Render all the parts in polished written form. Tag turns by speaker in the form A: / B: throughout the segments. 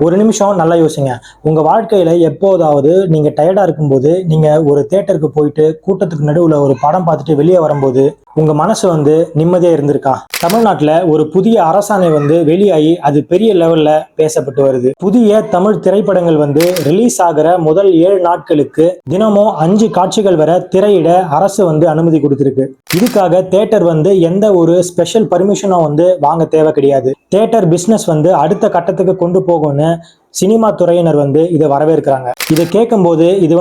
A: ஒரு நிமிஷம் நல்லா யோசிங்க. உங்க வாழ்க்கையில எப்போதாவது நீங்க டயர்டா இருக்கும்போது, நீங்க ஒரு தியேட்டருக்கு போயிட்டு கூட்டத்துக்கு நடுவுல ஒரு படம் பார்த்துட்டு வெளியே வரும்போது, உங்க மனசு நிம்மதியா இருந்திருக்கா? தமிழ்நாட்டுல ஒரு புதிய அரசாணை வெளியாகி அது பெரிய லெவல்ல பேசப்பட்டு வருது. புதிய தமிழ் திரைப்படங்கள் ரிலீஸ் ஆகிற முதல் 7 நாட்களுக்கு தினமும் 5 காட்சிகள் வரை திரையிட அரசு அனுமதி கொடுத்திருக்கு. இதுக்காக தியேட்டர் எந்த ஒரு ஸ்பெஷல் பர்மிஷனும் வாங்க தேவை கிடையாது. தியேட்டர் பிசினஸ் அடுத்த கட்டத்துக்கு கொண்டு போகும்னு சினிமா துறையினர் இதை வரவேற்கிறாங்க. இதை கேட்கும்போது இது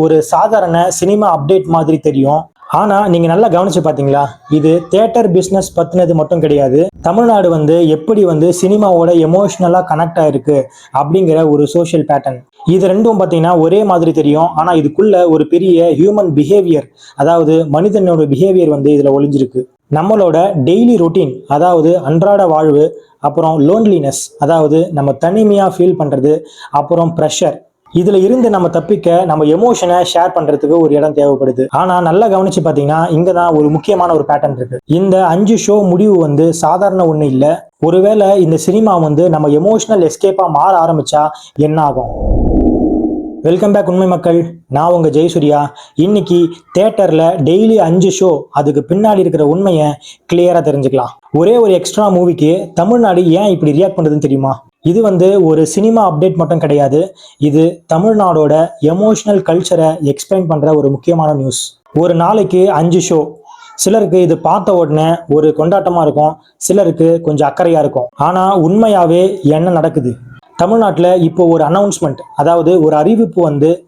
A: ஒரு சாதாரண சினிமா அப்டேட் மாதிரி தெரியும். ஆனா நீங்க நல்லா கவனிச்சு பாத்தீங்களா, இது தியேட்டர் பிசினஸ் பத்தினது மட்டும் கிடையாது. தமிழ்நாடு எப்படி சினிமாவோட எமோஷனலா கனெக்ட் ஆயிருக்கு அப்படிங்கிற ஒரு சோஷியல் பேட்டர்ன். இது ரெண்டும் பாத்தீங்கன்னா ஒரே மாதிரி தெரியும். ஆனா இதுக்குள்ள ஒரு பெரிய ஹியூமன் பிஹேவியர், அதாவது மனிதனோட பிஹேவியர் இதுல ஒளிஞ்சிருக்கு. நம்மளோட டெய்லி ரொட்டீன், அதாவது அன்றாட வாழ்வு, அப்புறம் லோன்லினஸ், அதாவது நம்ம தனிமையா ஃபீல் பண்றது, அப்புறம் ப்ரெஷர், இதுல இருந்து நம்ம தப்பிக்க நம்ம எமோஷனை ஷேர் பண்றதுக்கு ஒரு இடம் தேவைப்படுது. ஆனா நல்லா கவனிச்சு பாத்தீங்கன்னா இங்கதான் ஒரு முக்கியமான ஒரு பேட்டர்ன் இருக்கு. இந்த 5 ஷோ முடிவு சாதாரண ஒண்ணு இல்ல. ஒருவேளை இந்த சினிமா நம்ம எமோஷனல் எஸ்கேப்பா மாற ஆரம்பிச்சா என்ன ஆகும்? வெல்கம் பேக் உண்மை மக்கள், நான் உங்க ஜெயசூர்யா. இன்னைக்கு தியேட்டர்ல டெய்லி 5 ஷோ, அதுக்கு பின்னாடி இருக்கிற உண்மையை கிளியரா தெரிஞ்சுக்கலாம். ஒரே ஒரு எக்ஸ்ட்ரா மூவிக்கு தமிழ்நாடு ஏன் இப்படி ரியாக்ட் பண்றதுன்னு தெரியுமா? இது ஒரு சினிமா அப்டேட் மட்டும் கிடையாது. இது தமிழ்நாடோட எமோஷனல் கல்ச்சரை எக்ஸ்பிளைன் பண்ற ஒரு முக்கியமான நியூஸ். ஒரு நாளைக்கு 5 ஷோ. சிலருக்கு இது பார்த்த உடனே ஒரு கொண்டாட்டமா இருக்கும், சிலருக்கு கொஞ்சம் அக்கறையா இருக்கும். ஆனா உண்மையாவே என்ன நடக்குது? தமிழ்நாட்டில் இப்போ ஒரு அனௌன்ஸ்மெண்ட், அதாவது ஒரு அறிவிப்பு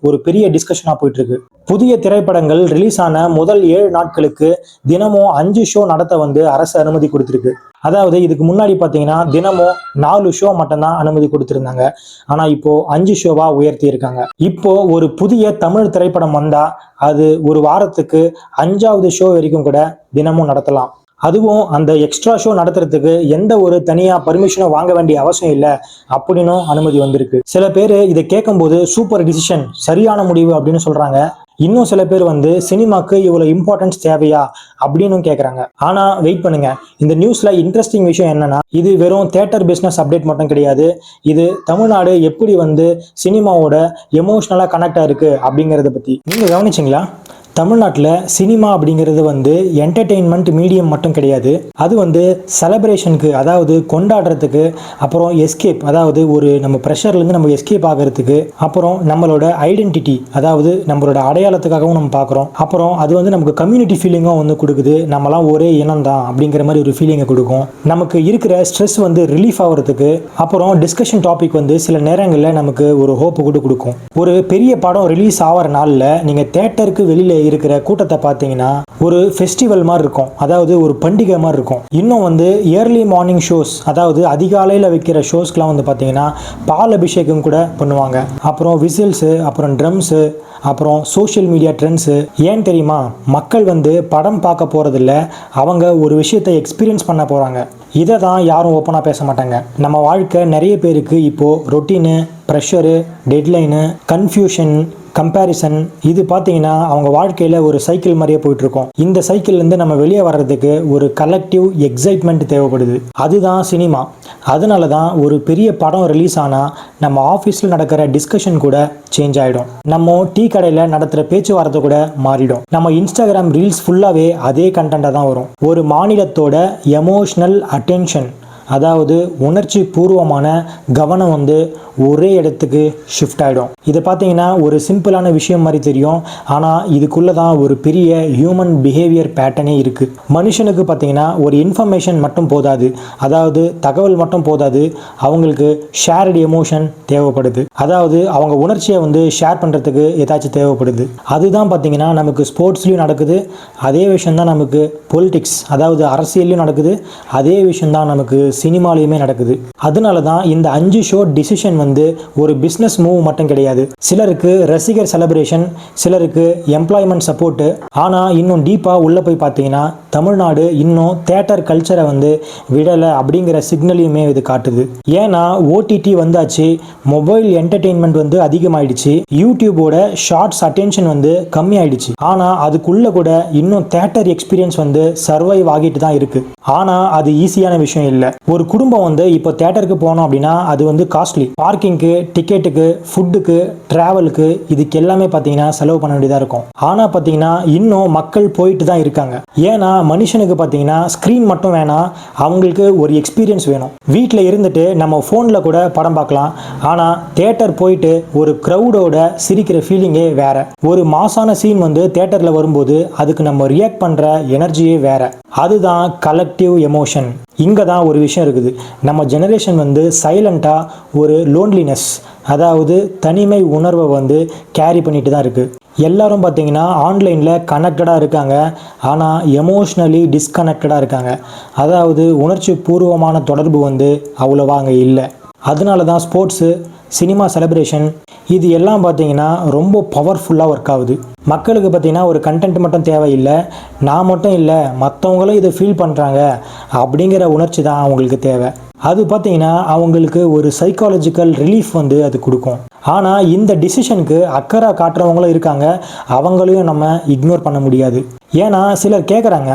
A: ஒரு பெரிய டிஸ்கஷனா போயிட்டு இருக்கு. புதிய திரைப்படங்கள் ரிலீஸ் ஆன முதல் 7 நாட்களுக்கு தினமும் 5 ஷோ நடத்த அரசு அனுமதி கொடுத்திருக்கு. அதாவது இதுக்கு முன்னாடி பாத்தீங்கன்னா தினமும் 4 ஷோ மட்டும்தான் அனுமதி கொடுத்திருந்தாங்க. ஆனா இப்போ 5 ஷோவா உயர்த்தி இருக்காங்க. இப்போ ஒரு புதிய தமிழ் திரைப்படம் வந்தா அது ஒரு வாரத்துக்கு 5வது ஷோ வரைக்கும் கூட தினமும் நடத்தலாம். அதுவும் அந்த எக்ஸ்ட்ரா ஷோ நடத்துறதுக்கு எந்த ஒரு தனியா பர்மிஷனும் வாங்க வேண்டிய அவசியம் இல்லை அப்படின்னு அனுமதி வந்திருக்கு. சில பேர் இதை கேட்கும்போது சூப்பர் டிசிஷன், சரியான முடிவு அப்படின்னு சொல்றாங்க. இன்னும் சில பேர் சினிமாக்கு இவ்வளவு இம்பார்ட்டன்ஸ் தேவையா அப்படின்னு கேட்கறாங்க. ஆனா வெயிட் பண்ணுங்க, இந்த நியூஸ்ல இன்ட்ரெஸ்டிங் விஷயம் என்னன்னா, இது வெறும் தியேட்டர் பிசினஸ் அப்டேட் மட்டும் கிடையாது. இது தமிழ்நாடு எப்படி சினிமாவோட எமோஷனலா கனெக்ட் ஆயிருக்கு அப்படிங்கறத பத்தி. நீங்க கவனிச்சிங்களா? தமிழ்நாட்டில் சினிமா அப்படிங்கிறது என்டர்டெயின்மெண்ட் மீடியம் மட்டும் கிடையாது. அது செலிப்ரேஷனுக்கு, அதாவது கொண்டாடுறதுக்கு, அப்புறம் எஸ்கேப், அதாவது ஒரு நம்ம ப்ரெஷர்லேருந்து நம்ம எஸ்கேப் ஆகிறதுக்கு, அப்புறம் நம்மளோட ஐடென்டிட்டி, அதாவது நம்மளோட அடையாளத்துக்காகவும் நம்ம பார்க்குறோம். அப்புறம் அது நமக்கு கம்யூனிட்டி ஃபீலிங்கும் கொடுக்குது. நம்மலாம் ஒரே இனம் தான் அப்படிங்கிற மாதிரி ஒரு ஃபீலிங்கை கொடுக்கும். நமக்கு இருக்கிற ஸ்ட்ரெஸ் ரிலீஃப் ஆகிறதுக்கு, அப்புறம் டிஸ்கஷன் டாபிக் சில நேரங்களில் நமக்கு ஒரு ஹோப்பு கூட கொடுக்கும். ஒரு பெரிய படம் ரிலீஸ் ஆகிற நாளில் நீங்கள் தேட்டருக்கு வெளியில் இருக்கிற கூட்டத்தை பார்த்தீங்கன்னா ஒரு ஃபெஸ்டிவல் மாதிரி இருக்கும், அதாவது ஒரு பண்டிகை மாதிரி இருக்கும். இன்னும் ஏர்லி மார்னிங் ஷோஸ், அதாவது அதிகாலையில் வைக்கிற ஷோஸ்க்குலாம் பார்த்தீங்கன்னா பால் அபிஷேகம் கூட பண்ணுவாங்க. அப்புறம் விசில்ஸு, அப்புறம் ட்ரம்ஸு, அப்புறம் சோஷியல் மீடியா ட்ரெண்ட்ஸு. ஏன் தெரியுமா? மக்கள் படம் பார்க்க போகிறதில்ல, அவங்க ஒரு விஷயத்தை எக்ஸ்பீரியன்ஸ் பண்ண போகிறாங்க. இதை தான் யாரும் ஓப்பனாக பேச மாட்டாங்க. நம்ம வாழ்க்கை நிறைய பேருக்கு இப்போது routine, pressure, deadline, confusion, comparison, இது பார்த்தீங்கன்னா அவங்க வாழ்க்கையில் ஒரு சைக்கிள் மாதிரியே போயிட்டு இருக்கோம். இந்த சைக்கிள்லேருந்து நம்ம வெளியே வர்றதுக்கு ஒரு கலெக்டிவ் எக்ஸைட்மெண்ட் தேவைப்படுது. அதுதான் சினிமா. அதனால தான் ஒரு பெரிய படம் ரிலீஸ் ஆனால் நம்ம ஆஃபீஸில் நடக்கிற டிஸ்கஷன் கூட சேஞ்ச் ஆகிடும். நம்ம டீ கடையில் நடத்துகிற பேச்சுவார்த்தை கூட மாறிடும். நம்ம இன்ஸ்டாகிராம் ரீல்ஸ் ஃபுல்லாகவே அதே கண்டென்ட்டாக தான் வரும். ஒரு மாநிலத்தோட எமோஷ்னல் அட்டென்ஷன், அதாவது உணர்ச்சி பூர்வமான கவனம் ஒரே இடத்துக்கு ஷிஃப்ட் ஆகிடும். இதை பார்த்தீங்கன்னா ஒரு சிம்பிளான விஷயம் மாதிரி தெரியும், ஆனால் இதுக்குள்ளே தான் ஒரு பெரிய ஹியூமன் பிஹேவியர் பேட்டர்னே இருக்குது. மனுஷனுக்கு பார்த்தீங்கன்னா ஒரு இன்ஃபர்மேஷன் மட்டும் போதாது, அதாவது தகவல் மட்டும் போதாது, அவங்களுக்கு ஷேர்டு எமோஷன் தேவைப்படுது. அதாவது அவங்க உணர்ச்சியை ஷேர் பண்ணுறதுக்கு ஏதாச்சும் தேவைப்படுது. அதுதான் பார்த்தீங்கன்னா நமக்கு ஸ்போர்ட்ஸ்லையும் நடக்குது, அதே விஷயம்தான் நமக்கு பொலிட்டிக்ஸ், அதாவது அரசியல்லையும் நடக்குது, அதே விஷயம்தான் நமக்கு சினிமாலையுமே நடக்குது. அதனால தான் இந்த 5 ஷோ டிசிஷன் ஒரு பிசினஸ் மூவ் மட்டும் கிடையாது. சிலருக்கு ரசிகர் செலிப்ரேஷன், சிலருக்கு எம்ப்ளாய்மெண்ட் சப்போர்ட். ஆனா இன்னும் டீப்பா உள்ள போய் பார்த்தீங்கன்னா தமிழ்நாடு இன்னும் தேட்டர் கல்ச்சரை வந்து விடலை அப்படிங்கிற சிக்னலையுமே இது காட்டுது. ஏன்னா ஓடிடி வந்தாச்சு, மொபைல் என்டர்டெயின்மெண்ட் வந்து அதிகமாயிடுச்சு, யூடியூபோட ஷார்ட்ஸ் அட்டென்ஷன் வந்து கம்மி ஆயிடுச்சு. ஆனால் அதுக்குள்ள கூட இன்னும் தேட்டர் எக்ஸ்பீரியன்ஸ் வந்து சர்வைவ் ஆகிட்டு தான் இருக்கு. ஆனால் அது ஈஸியான விஷயம் இல்லை. ஒரு குடும்பம் வந்து இப்போ தேட்டருக்கு போனோம் அப்படின்னா அது வந்து காஸ்ட்லி. பார்க்கிங்க்கு, டிக்கெட்டுக்கு, ஃபுட்டுக்கு, டிராவலுக்கு இதுக்கு எல்லாமே பார்த்தீங்கன்னா செலவு பண்ண வேண்டியதாக இருக்கும். ஆனால் பார்த்தீங்கன்னா இன்னும் மக்கள் போயிட்டு தான் இருக்காங்க. ஏன்னா மனுஷனுக்கு பார்த்தீங்கன்னா ஸ்க்ரீன் மட்டும் வேணாம், அவங்களுக்கு ஒரு எக்ஸ்பீரியன்ஸ் வேணும். வீட்டில் இருந்துட்டு நம்ம ஃபோனில் கூட படம் பார்க்கலாம். ஆனால் தேட்டர் போயிட்டு ஒரு க்ரௌடோட சிரிக்கிற ஃபீலிங்கே வேற. ஒரு மாசான சீன் வந்து தேட்டரில் வரும்போது அதுக்கு நம்ம ரியாக்ட் பண்ணுற எனர்ஜியே வேற. அதுதான் கலெக்டிவ் எமோஷன். இங்கே தான் ஒரு விஷயம் இருக்குது. நம்ம ஜெனரேஷன் வந்து சைலண்ட்டாக ஒரு லோன்லினஸ், அதாவது தனிமை உணர்வை வந்து கேரி பண்ணிட்டு தான் இருக்குது. எல்லாரும் பார்த்தீங்கன்னா ஆன்லைனில் கனெக்டடாக இருக்காங்க, ஆனால் எமோஷ்னலி டிஸ்கனெக்டடாக இருக்காங்க. அதாவது உணர்ச்சி பூர்வமான தொடர்பு வந்து அவ்வளோவா அங்கே இல்லை. அதனால தான் ஸ்போர்ட்ஸு, சினிமா செலிப்ரேஷன் இது எல்லாம் பார்த்தீங்கன்னா ரொம்ப பவர்ஃபுல்லாக ஒர்க் ஆகுது. மக்களுக்கு பார்த்தீங்கன்னா ஒரு கண்டென்ட் மட்டும் தேவையில்லை, நான் மட்டும் இல்லை மற்றவங்களும் இதை ஃபீல் பண்ணுறாங்க அப்படிங்கிற உணர்ச்சி தான் அவங்களுக்கு தேவை. அது பார்த்தீங்கன்னா அவங்களுக்கு ஒரு சைக்காலஜிக்கல் ரிலீஃப் வந்து அது கொடுக்கும். ஆனால் இந்த டிசிஷனுக்கு அக்கறை காட்டுறவங்களும் இருக்காங்க, அவங்களையும் நம்ம இக்னோர் பண்ண முடியாது. ஏன்னா சிலர் கேட்குறாங்க,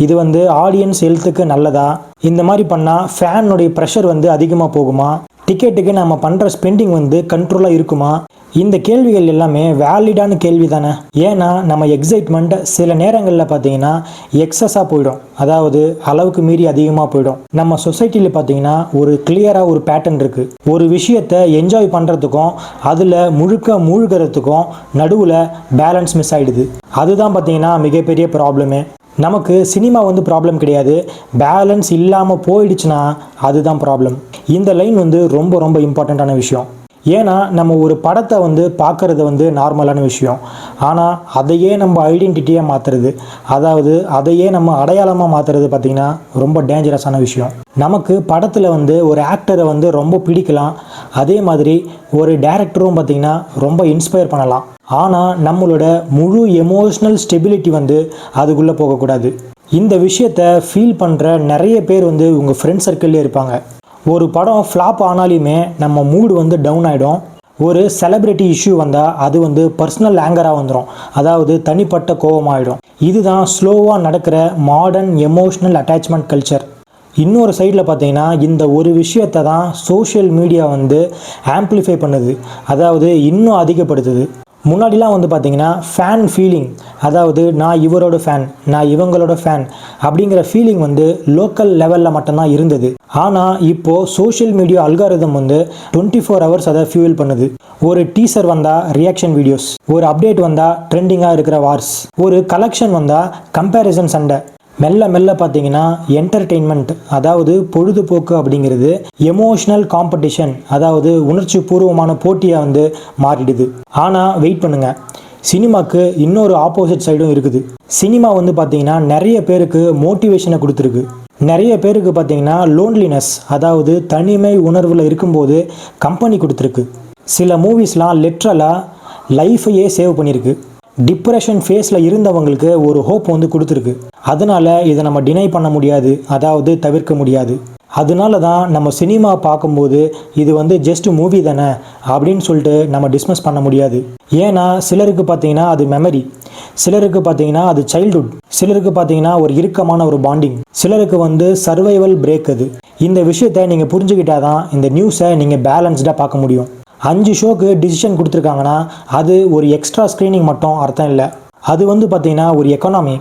A: இது வந்து ஆடியன்ஸ் ஹெல்த்துக்கு நல்லதா, இந்த மாதிரி பண்ணால் ஃபேனுடைய ப்ரெஷர் வந்து அதிகமாக போகுமா, டிக்கெட்டுக்கு நம்ம பண்ணுற ஸ்பெண்டிங் வந்து கண்ட்ரோலாக இருக்குமா? இந்த கேள்விகள் எல்லாமே வேலிடான கேள்வி தானே. ஏன்னா நம்ம எக்ஸைட்மெண்ட் சில நேரங்களில் பார்த்தீங்கன்னா எக்ஸஸாக போயிடும், அதாவது அளவுக்கு மீறி அதிகமாக போயிடும். நம்ம சொசைட்டியில் பார்த்தீங்கன்னா ஒரு கிளியராக ஒரு பேட்டர்ன் இருக்குது. ஒரு விஷயத்தை என்ஜாய் பண்ணுறதுக்கும் அதில் முழுக்க மூழ்கிறதுக்கும் நடுவில் பேலன்ஸ் மிஸ் ஆகிடுது. அதுதான் பார்த்தீங்கன்னா மிகப்பெரிய ப்ராப்ளமே. நமக்கு சினிமா வந்து ப்ராப்ளம் கிடையாது, பேலன்ஸ் இல்லாமல் போயிடுச்சுன்னா அதுதான் ப்ராப்ளம். இந்த லைன் வந்து ரொம்ப ரொம்ப இம்பார்ட்டண்ட்டான விஷயம். ஏன்னா நம்ம ஒரு படத்தை வந்து பார்க்குறது வந்து நார்மலான விஷயம், ஆனால் அதையே நம்ம ஐடென்டிட்டியாக மாற்றுறது, அதாவது அதையே நம்ம அடையாளமாக மாற்றுறது பார்த்திங்கன்னா ரொம்ப டேஞ்சரஸான விஷயம். நமக்கு படத்தில் வந்து ஒரு ஆக்டரை வந்து ரொம்ப பிடிக்கலாம், அதே மாதிரி ஒரு டைரக்டரும் பார்த்திங்கன்னா ரொம்ப இன்ஸ்பயர் பண்ணலாம். ஆனால் நம்மளோட முழு எமோஷ்னல் ஸ்டெபிலிட்டி வந்து அதுக்குள்ளே போகக்கூடாது. இந்த விஷயத்தை ஃபீல் பண்ணுற நிறைய பேர் வந்து உங்கள் ஃப்ரெண்ட் சர்க்கிள்லேயே இருப்பாங்க. ஒரு படம் ஃப்ளாப் ஆனாலுமே நம்ம மூடு வந்து டவுன் ஆகிடும். ஒரு செலிப்ரிட்டி இஷ்யூ வந்தால் அது வந்து பர்சனல் ஆங்கராக வந்துடும், அதாவது தனிப்பட்ட கோபமாகிடும். இதுதான் ஸ்லோவாக நடக்கிற மாடர்ன் எமோஷ்னல் அட்டாச்மெண்ட் கல்ச்சர். இன்னொரு சைடில் பார்த்தீங்கன்னா இந்த ஒரு விஷயத்தை தான் சோஷியல் மீடியா வந்து ஆம்ப்ளிஃபை பண்ணுது, அதாவது இன்னும் அதிகப்படுத்துது. முன்னாடிலாம் வந்து பார்த்தீங்கன்னா ஃபேன் ஃபீலிங், அதாவது நான் இவரோட ஃபேன், நான் இவங்களோட ஃபேன் அப்படிங்கிற ஃபீலிங் வந்து லோக்கல் லெவலில் மட்டும்தான் இருந்தது. ஆனால் இப்போது சோஷியல் மீடியா அல்காரிதம் வந்து 24 hours அதை ஃபியூல் பண்ணுது. ஒரு டீசர் வந்தால் ரியாக்ஷன் வீடியோஸ், ஒரு அப்டேட் வந்தால் ட்ரெண்டிங்காக இருக்கிற வார்ஸ், ஒரு கலெக்ஷன் வந்தால் கம்பேரிசன் சண்டை. மெல்ல மெல்ல பார்த்தீங்கன்னா என்டர்டெயின்மெண்ட், அதாவது பொழுதுபோக்கு அப்படிங்கிறது எமோஷ்னல் காம்படிஷன், அதாவது உணர்ச்சி பூர்வமான போட்டியாக வந்து மாறிடுது. ஆனால் வெயிட் பண்ணுங்க, சினிமாவுக்கு இன்னொரு ஆப்போசிட் சைடும் இருக்குது. சினிமா வந்து பார்த்தீங்கன்னா நிறைய பேருக்கு மோட்டிவேஷனை கொடுத்துருக்கு, நிறைய பேருக்கு பார்த்தீங்கன்னா லோன்லினஸ், அதாவது தனிமை உணர்வில் இருக்கும்போது கம்பெனி கொடுத்துருக்கு. சில மூவிஸ்லாம் லிட்ரலாக லைஃபையே சேவ் பண்ணியிருக்கு. டிப்ரெஷன் ஃபேஸில் இருந்தவங்களுக்கு ஒரு ஹோப் வந்து கொடுத்துருக்கு. அதனால் இதை நம்ம டினை பண்ண முடியாது, அதாவது தவிர்க்க முடியாது. அதனால தான் நம்ம சினிமா பார்க்கும்போது இது வந்து ஜஸ்ட் மூவி தானே அப்படின்னு சொல்லிட்டு நம்ம டிஸ்மிஸ் பண்ண முடியாது. ஏன்னா சிலருக்கு பார்த்தீங்கன்னா அது மெமரி, சிலருக்கு பார்த்தீங்கன்னா அது சைல்டுஹுட், சிலருக்கு பார்த்தீங்கன்னா ஒரு இறுக்கமான ஒரு பாண்டிங், சிலருக்கு வந்து சர்வைவல் பிரேக். அது இந்த விஷயத்தை நீங்கள் புரிஞ்சுக்கிட்டாதான் இந்த நியூஸை நீங்கள் பேலன்ஸ்டாக பார்க்க முடியும். 5 ஷோக்கு டிசிஷன் கொடுத்துருக்காங்கன்னா அது ஒரு எக்ஸ்ட்ரா ஸ்க்ரீனிங் மட்டும் அர்த்தம் இல்லை. அது வந்து பார்த்தீங்கன்னா ஒரு economy,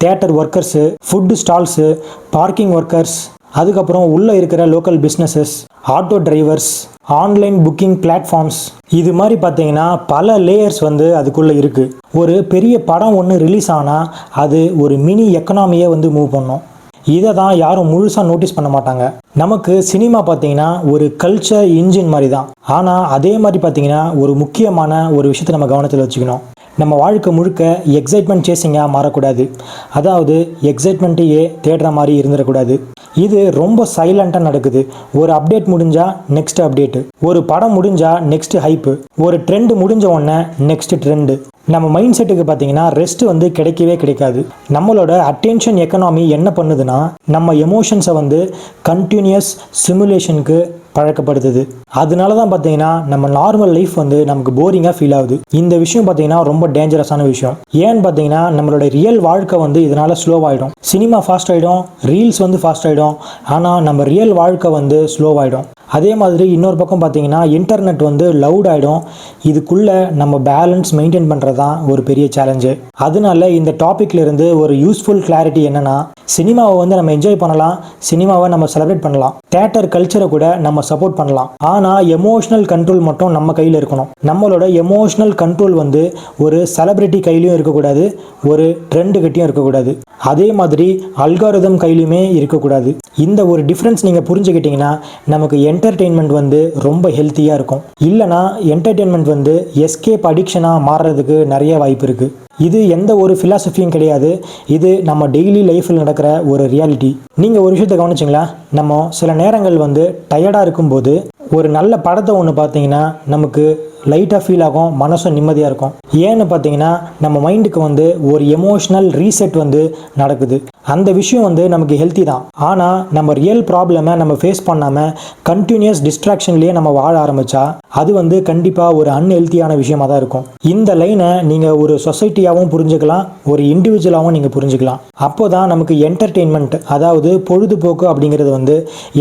A: theatre workers, food stalls, parking workers, அதுக்கப்புறம் உள்ளே இருக்கிற local businesses, auto drivers, online booking platforms, இது மாதிரி பார்த்தீங்கன்னா பல லேயர்ஸ் வந்து அதுக்குள்ளே இருக்குது. ஒரு பெரிய படம் ஒன்று ரிலீஸ் ஆனால் அது ஒரு மினி எக்கனாமியை வந்து மூவ் பண்ணும். இதை தான் யாரும் முழுசாக நோட்டீஸ் பண்ண மாட்டாங்க. நமக்கு சினிமா பார்த்தீங்கன்னா ஒரு கல்ச்சர் இன்ஜின் மாதிரி தான். ஆனால் அதே மாதிரி பார்த்தீங்கன்னா ஒரு முக்கியமான ஒரு விஷயத்தை நம்ம கவனத்தில் வச்சுக்கணும். நம்ம வாழ்க்கை முழுக்க எக்ஸைட்மெண்ட் சேசிங்காக மாறக்கூடாது, அதாவது எக்ஸைட்மெண்ட்டையே தேடுற மாதிரி இருந்துடக்கூடாது. இது ரொம்ப சைலண்ட்டாக நடக்குது. ஒரு அப்டேட் முடிஞ்சால் நெக்ஸ்ட் அப்டேட்டு, ஒரு படம் முடிஞ்சால் நெக்ஸ்ட் ஹைப்பு, ஒரு ட்ரெண்டு முடிஞ்ச உடனே நெக்ஸ்ட் ட்ரெண்டு. நம்ம மைண்ட் செட்டுக்கு பார்த்தீங்கன்னா ரெஸ்ட் வந்து கிடைக்கவே கிடைக்காது. நம்மளோட அட்டென்ஷன் எக்கனாமி என்ன பண்ணுதுன்னா நம்ம எமோஷன்ஸை வந்து கண்டினியூஸ் சிமுலேஷனுக்கு பழக்கப்படுத்துது. அதனால தான் பார்த்தீங்கன்னா நம்ம நார்மல் லைஃப் வந்து நமக்கு போரிங்காக ஃபீல் ஆகுது. இந்த விஷயம் பார்த்தீங்கன்னா ரொம்ப டேஞ்சரஸான விஷயம். ஏன்னு பார்த்தீங்கன்னா நம்மளோட ரியல் வாழ்க்கை வந்து இதனால ஸ்லோவாகிடும். சினிமா ஃபாஸ்ட் ஆகிடும், ரீல்ஸ் வந்து ஃபாஸ்ட் ஆகிடும், ஆனால் நம்ம ரியல் வாழ்க்கை வந்து ஸ்லோவாகிடும். அதே மாதிரி இன்னொரு பக்கம் பார்த்தீங்கன்னா இன்டர்நெட் வந்து லவுட் ஆகிடும். இதுக்குள்ளே நம்ம பேலன்ஸ் மெயின்டைன் பண்ணுறது தான் ஒரு பெரிய சேலஞ்சு. அதனால இந்த டாப்பிக்ல இருந்து ஒரு யூஸ்ஃபுல் கிளாரிட்டி என்னன்னா, சினிமாவை வந்து நம்ம என்ஜாய் பண்ணலாம், சினிமாவை நம்ம செலிப்ரேட் பண்ணலாம், தியேட்டர் கல்ச்சரை கூட நம்ம சப்போர்ட் பண்ணலாம். ஆனால் எமோஷனல் கண்ட்ரோல் மட்டும் நம்ம கையில் இருக்கணும். நம்மளோட எமோஷனல் கண்ட்ரோல் வந்து ஒரு செலிபிரிட்டி கையிலையும் இருக்கக்கூடாது, ஒரு ட்ரெண்டு கிட்டையும் இருக்கக்கூடாது, அதே மாதிரி அல்காரிதம் கையிலுமே இருக்கக்கூடாது. இந்த ஒரு டிஃப்ரென்ஸ் நீங்கள் புரிஞ்சுக்கிட்டீங்கன்னா நமக்கு என்டர்டெயின்மெண்ட் வந்து ரொம்ப ஹெல்த்தியாக இருக்கும். இல்லைனா என்டர்டெயின்மெண்ட் வந்து எஸ்கேப் அடிக்ஷனாக மாறுறதுக்கு நிறைய வாய்ப்பு இருக்குது. இது எந்த ஒரு ஃபிலாசபியும் கிடையாது, இது நம்ம டெய்லி லைஃப்பில் நடக்கிற ஒரு ரியாலிட்டி. நீங்கள் ஒரு விஷயத்தை கவனிச்சிங்களா, நம்ம சில நேரங்கள் வந்து டயர்டாக இருக்கும்போது ஒரு நல்ல படத்தை ஒன்று பார்த்தீங்கன்னா நமக்கு லைட்டாக ஃபீல் ஆகும், மனசும் நிம்மதியாக இருக்கும். ஏன்னு பார்த்தீங்கன்னா நம்ம மைண்டுக்கு வந்து ஒரு எமோஷ்னல் ரீசெட் வந்து நடக்குது. அந்த விஷயம் வந்து நமக்கு ஹெல்த்தி தான். ஆனால் நம்ம ரியல் ப்ராப்ளமை நம்ம ஃபேஸ் பண்ணாமல் கண்டினியூஸ் டிஸ்ட்ராக்ஷன்லேயே நம்ம வாழ ஆரம்பித்தா அது வந்து கண்டிப்பாக ஒரு அன்ஹெல்த்தியான விஷயமாக தான் இருக்கும். இந்த லைனை நீங்கள் ஒரு சொசைட்டியாகவும் புரிஞ்சுக்கலாம், ஒரு இண்டிவிஜுவலாகவும் நீங்கள் புரிஞ்சுக்கலாம். அப்போ தான் நமக்கு என்டர்டெயின்மெண்ட், அதாவது பொழுதுபோக்கு அப்படிங்கிறது வந்து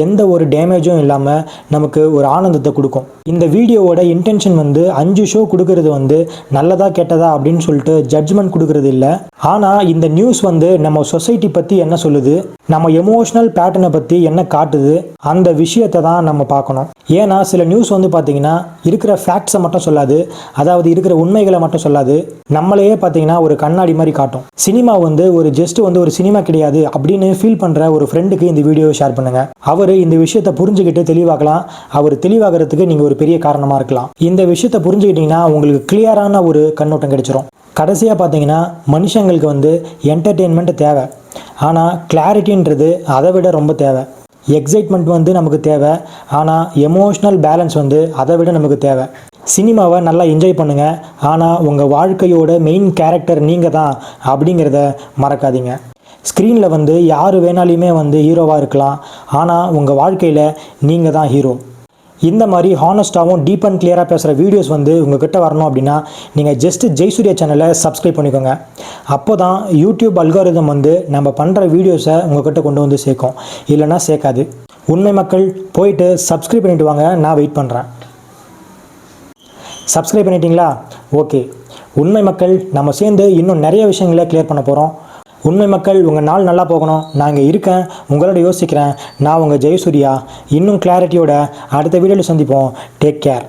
A: எந்த ஒரு டேமேஜும் இல்லாமல் நமக்கு ஒரு ஆனந்தத்தை கொடுக்கும். இந்த வீடியோவோட இன்டென்ஷன் வந்து 5 ஷோ கொடுக்கறது வந்து நல்லதா கெட்டதா அப்படின்னு சொல்லிட்டு ஜட்ஜ்மெண்ட் கொடுக்கறது இல்லை. ஆனால் இந்த நியூஸ் வந்து நம்ம சொசைட்டி பற்றி என்ன சொல்லுது, நம்ம எமோஷனல் பேட்டர்னை பற்றி என்ன காட்டுது, அந்த விஷயத்தை தான் நம்ம பார்க்கணும். ஏன்னா சில நியூஸ் வந்து பார்த்தீங்கன்னா இருக்கிற ஃபேக்ட்ஸை மட்டும் சொல்லாது, அதாவது இருக்கிற உண்மைகளை மட்டும் சொல்லாது, நம்மளையே பார்த்தீங்கன்னா ஒரு கண்ணாடி மாதிரி காட்டும். சினிமா வந்து ஒரு ஜஸ்ட் வந்து ஒரு சினிமா கிடையாது அப்படின்னு ஃபீல் பண்ணுற ஒரு ஃப்ரெண்டுக்கு இந்த வீடியோவை ஷேர் பண்ணுங்க. அவர் இந்த விஷயத்தை புரிஞ்சுக்கிட்டு தெளிவாகலாம். அவர் தெளிவாகிறதுக்கு நீங்கள் ஒரு பெரிய காரணமாக இருக்கலாம். இந்த விஷயத்தை புரிஞ்சுக்கிட்டீங்கன்னா உங்களுக்கு கிளியரான ஒரு கண்ணோட்டம் கிடைச்சிரும். கடைசியாக பார்த்தீங்கன்னா மனுஷங்களுக்கு வந்து என்டர்டெயின்மெண்ட் தேவை, ஆனால் கிளாரிட்டின்றது அதை விட ரொம்ப தேவை. எக்ஸைட்மெண்ட் வந்து நமக்கு தேவை, ஆனால் எமோஷ்னல் பேலன்ஸ் வந்து அதை விட நமக்கு தேவை. சினிமாவை நல்லா என்ஜாய் பண்ணுங்கள், ஆனால் உங்கள் வாழ்க்கையோட மெயின் கேரக்டர் நீங்கள் தான் அப்படிங்கிறத மறக்காதீங்க. ஸ்க்ரீனில் வந்து யார் வேணாலையுமே வந்து ஹீரோவாக இருக்கலாம், ஆனால் உங்கள் வாழ்க்கையில் நீங்கள் தான் ஹீரோ. இந்த மாதிரி ஹானஸ்ட்டாகவும் டீப் அண்ட் கிளியராக பேசுகிற வீடியோஸ் வந்து உங்கள்கிட்ட வரணும் அப்படின்னா நீங்கள் ஜஸ்ட் ஜெய்சூர்யா சேனலை சப்ஸ்கிரைப் பண்ணிக்கோங்க. அப்போ தான் யூடியூப் அல்காரிதம் வந்து நம்ம பண்ணுற வீடியோஸை உங்கள்கிட்ட கொண்டு வந்து சேர்க்கும், இல்லைனா சேர்க்காது. உண்மை மக்கள் போயிட்டு சப்ஸ்கிரைப் பண்ணிவிட்டு வாங்க, நான் வெயிட் பண்ணுறேன். சப்ஸ்கிரைப் பண்ணிட்டீங்களா? ஓகே. உண்மை மக்கள் நம்ம சேர்ந்து இன்னும் நிறைய விஷயங்களை கிளியர் பண்ண போகிறோம். உண்மை மக்கள், உங்கள் நாள் நல்லா போகணும், நான் இங்கே இருக்கேன், உங்களோட யோசிக்கிறேன். நான் உங்கள் ஜெயசூர்யா. இன்னும் கிளாரிட்டியோட அடுத்த வீடியோவில் சந்திப்போம். Take care.